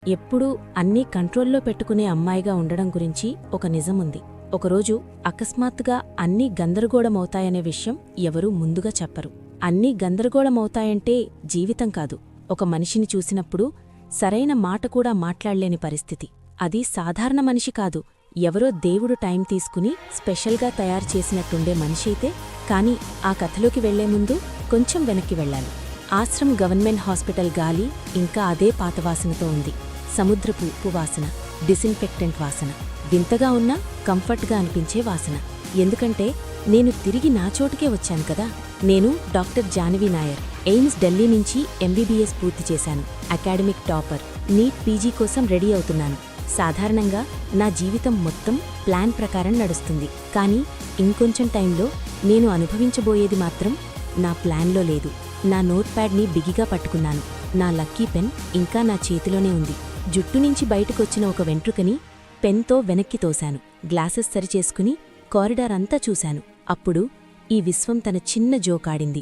ఎప్పుడూ అన్నీ కంట్రోల్లో పెట్టుకునే అమ్మాయిగా ఉండడం గురించి ఒక నిజముంది. ఒకరోజు అకస్మాత్తుగా అన్నీ గందరగోళమవుతాయనే విషయం ఎవరూ ముందుగా చెప్పరు. అన్నీ గందరగోళమవుతాయంటే జీవితం కాదు, ఒక మనిషిని చూసినప్పుడు సరైన మాట కూడా మాట్లాడలేని పరిస్థితి. అది సాధారణ మనిషి కాదు, ఎవరో దేవుడు టైం తీసుకుని స్పెషల్గా తయారు చేసినట్టుండే మనిషైతే. కాని ఆ కథలోకి వెళ్లే ముందు కొంచెం వెనక్కి వెళ్ళాలి. ఆశ్రమ్ గవర్నమెంట్ హాస్పిటల్ గాలి ఇంకా అదే పాతవాసనతో ఉంది. సముద్రపు ఉప్పు వాసన, డిసిన్ఫెక్టెంట్ వాసన, వింతగా ఉన్నా కంఫర్ట్గా అనిపించే వాసన. ఎందుకంటే నేను తిరిగి నా చోటుకే వచ్చాను కదా. నేను డాక్టర్ జానవి నాయర్, ఎయిమ్స్ ఢిల్లీ నుంచి ఎంబీబీఎస్ పూర్తి చేశాను. అకాడమిక్ టాపర్, నీట్ పీజీ కోసం రెడీ అవుతున్నాను. సాధారణంగా నా జీవితం మొత్తం ప్లాన్ ప్రకారం నడుస్తుంది. కానీ ఇంకొంచెం టైంలో నేను అనుభవించబోయేది మాత్రం నా ప్లాన్లో లేదు. నా నోట్ ప్యాడ్ని బిగిగా పట్టుకున్నాను. నా లక్కీ పెన్ ఇంకా నా చేతిలోనే ఉంది. జుట్టు నుంచి బయటకొచ్చిన ఒక వెంట్రుకని పెన్తో వెనక్కి తోశాను. గ్లాసెస్ సరిచేసుకుని కారిడార్ అంతా చూశాను. అప్పుడు ఈ విశ్వం తన చిన్న జోకాడింది.